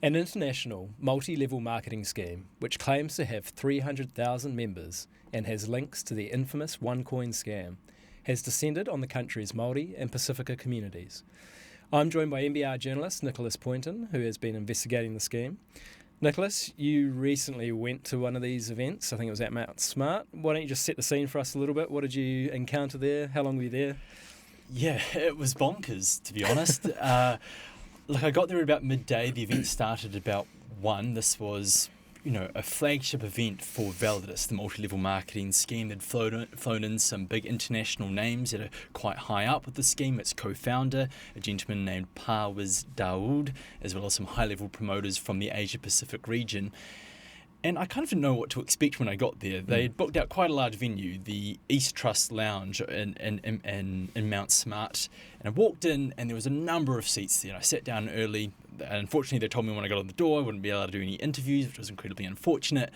An international, multi-level marketing scheme which claims to have 300,000 members and has links to the infamous OneCoin scam has descended on the country's Māori and Pacifica communities. I'm joined by NBR journalist Nicholas Pointon, who has been investigating the scheme. Nicholas, you recently went to one of these events. I think it was at Mount Smart. Why don't you just set the scene for us a little bit? What did you encounter there? How long were you there? Yeah, it was bonkers, to be honest. Look, I got there about midday. The event started about 1. This was, a flagship event for Validus, the multi-level marketing scheme. They'd flown in some big international names that are quite high up with the scheme. Its co-founder, a gentleman named Validus, as well as some high-level promoters from the Asia-Pacific region. And I kind of didn't know what to expect when I got there. They had booked out quite a large venue, the East Trust Lounge in Mount Smart. And I walked in and there was a number of seats there. I sat down early. Unfortunately, they told me when I got on the door I wouldn't be able to do any interviews, which was incredibly unfortunate.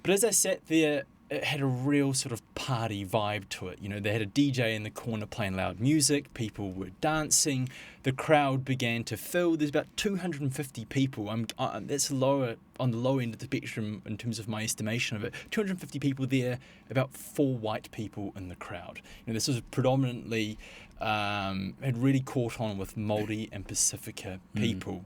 But as I sat there, it had a real sort of party vibe to it. They had a DJ in the corner playing loud music. People were dancing. The crowd began to fill. There's about 250 people. That's lower on the low end of the spectrum in terms of my estimation of it. 250 people there, about 4 white people in the crowd. This was predominantly had really caught on with Māori and Pacifica people.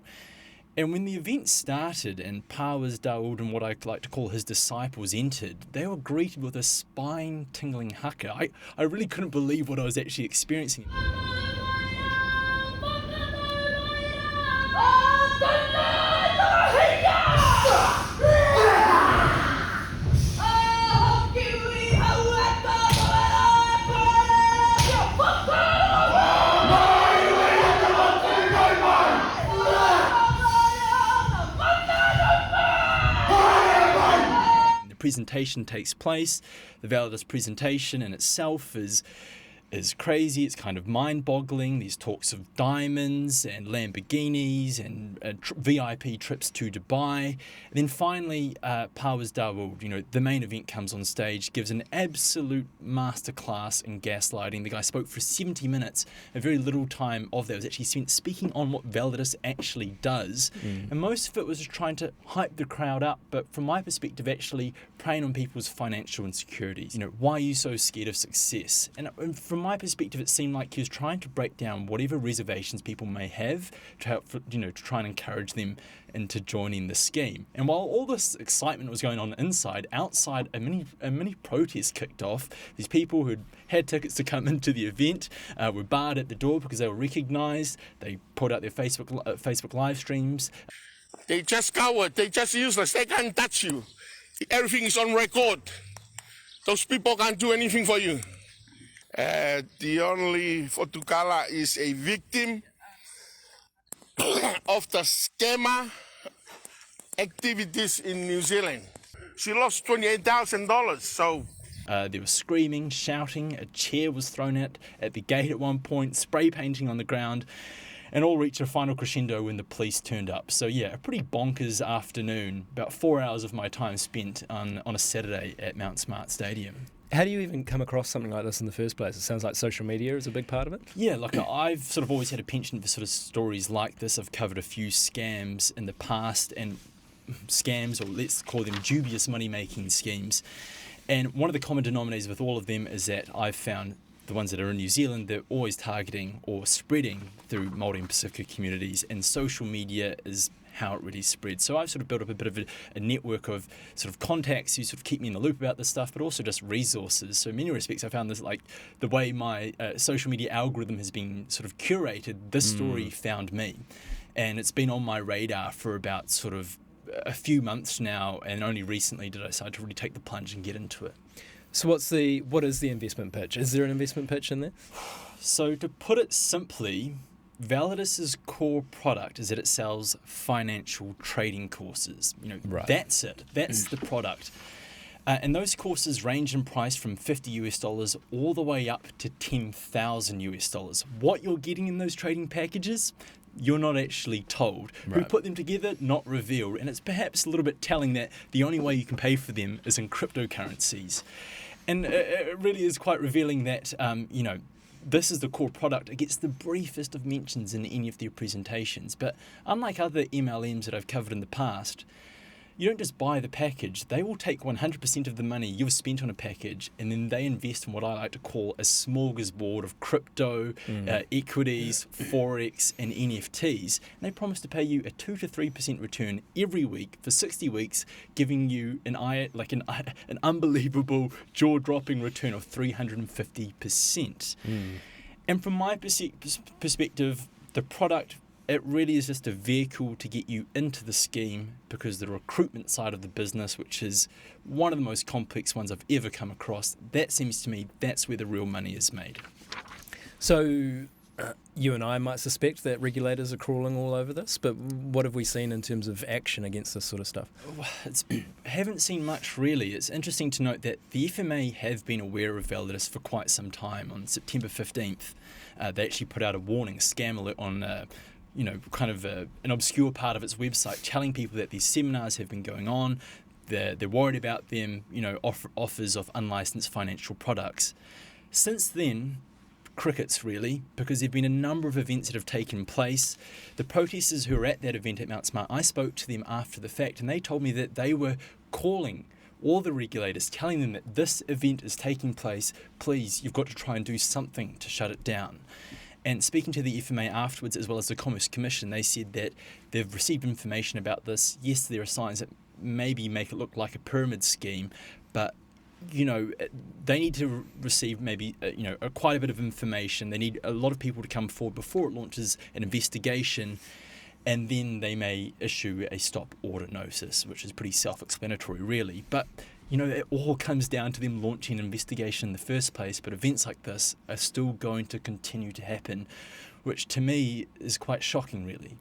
And when the event started and Validus and what I like to call his disciples entered, they were greeted with a spine-tingling haka. I really couldn't believe what I was actually experiencing. Presentation takes place. The Validus presentation in itself is crazy. It's kind of mind-boggling. These talks of diamonds and Lamborghinis and VIP trips to Dubai. And then finally, Validus, the main event comes on stage, gives an absolute masterclass in gaslighting. The guy spoke for 70 minutes. A very little time of that was actually spent speaking on what Validus actually does. And most of it was trying to hype the crowd up, but from my perspective, actually preying on people's financial insecurities. Why are you so scared of success? And from my perspective, it seemed like he was trying to break down whatever reservations people may have to help, to try and encourage them into joining the scheme. And while all this excitement was going on inside, outside a mini protest kicked off. These people who had tickets to come into the event were barred at the door because they were recognised. They put out their Facebook live streams. They just coward. They just useless. They can't touch you. Everything is on record. Those people can't do anything for you. The only Fotukala is a victim of the scammer activities in New Zealand. She lost $28,000, so... There was screaming, shouting, a chair was thrown at the gate at one point, spray painting on the ground, and all reached a final crescendo when the police turned up. So yeah, a pretty bonkers afternoon, about 4 hours of my time spent on a Saturday at Mount Smart Stadium. How do you even come across something like this in the first place? It sounds like social media is a big part of it. Yeah, look, I've sort of always had a penchant for sort of stories like this. I've covered a few scams in the past, and scams, or let's call them dubious money-making schemes. And one of the common denominators with all of them is that I've found the ones that are in New Zealand, they're always targeting or spreading through Māori and Pacifica communities, and social media is how it really spreads. So I've sort of built up a bit of a network of sort of contacts who sort of keep me in the loop about this stuff, but also just resources. So in many respects, I found this, like the way my social media algorithm has been sort of curated, this story found me. And it's been on my radar for about sort of a few months now, and only recently did I decide to really take the plunge and get into it. So what is the investment pitch? Is there an investment pitch in there? So to put it simply, Validus's core product is that it sells financial trading courses. Right. That's it. That's the product. And those courses range in price from $50 all the way up to $10,000. What you're getting in those trading packages, you're not actually told. Right. Who put them together, not revealed. And it's perhaps a little bit telling that the only way you can pay for them is in cryptocurrencies. And it really is quite revealing that, this is the core product. It gets the briefest of mentions in any of their presentations. But unlike other MLMs that I've covered in the past, you don't just buy the package. They will take 100% of the money you've spent on a package, and then they invest in what I like to call a smorgasbord of crypto, equities, forex, and NFTs. And they promise to pay you a 2 to 3% return every week for 60 weeks, giving you an unbelievable jaw-dropping return of 350%. And from my perspective, the product, it really is just a vehicle to get you into the scheme, because the recruitment side of the business, which is one of the most complex ones I've ever come across, that seems to me that's where the real money is made. So you and I might suspect that regulators are crawling all over this, but what have we seen in terms of action against this sort of stuff? Haven't seen much really. It's interesting to note that the FMA have been aware of Validus for quite some time. On September 15th, they actually put out a warning, scam alert on an obscure part of its website, telling people that these seminars have been going on. They're worried about them, offers of unlicensed financial products. Since then, crickets really, because there have been a number of events that have taken place. The protesters who were at that event at Mount Smart, I spoke to them after the fact, and they told me that they were calling all the regulators, telling them that this event is taking place. Please, you've got to try and do something to shut it down. And speaking to the FMA afterwards, as well as the Commerce Commission, they said that they've received information about this. Yes, there are signs that maybe make it look like a pyramid scheme, but they need to receive maybe quite a bit of information. They need a lot of people to come forward before it launches an investigation, and then they may issue a stop order notice, which is pretty self-explanatory, really. But it all comes down to them launching an investigation in the first place, but events like this are still going to continue to happen, which to me is quite shocking, really.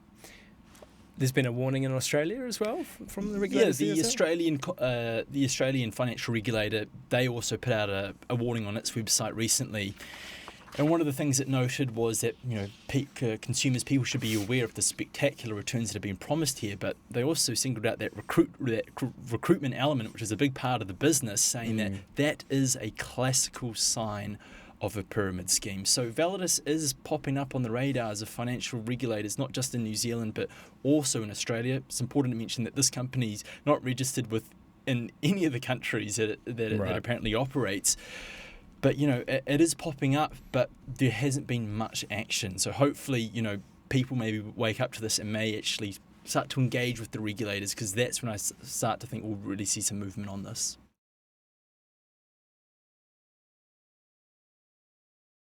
There's been a warning in Australia as well from the regulators? Yeah, the Australian financial regulator, they also put out a warning on its website recently. And one of the things it noted was that consumers, people should be aware of the spectacular returns that have been promised here. But they also singled out that recruitment element, which is a big part of the business, saying that is a classical sign of a pyramid scheme. So Validus is popping up on the radars of financial regulators, not just in New Zealand, but also in Australia. It's important to mention that this company's not registered in any of the countries that it apparently operates. But, it is popping up, but there hasn't been much action. So hopefully, people maybe wake up to this and may actually start to engage with the regulators, because that's when I start to think we'll really see some movement on this.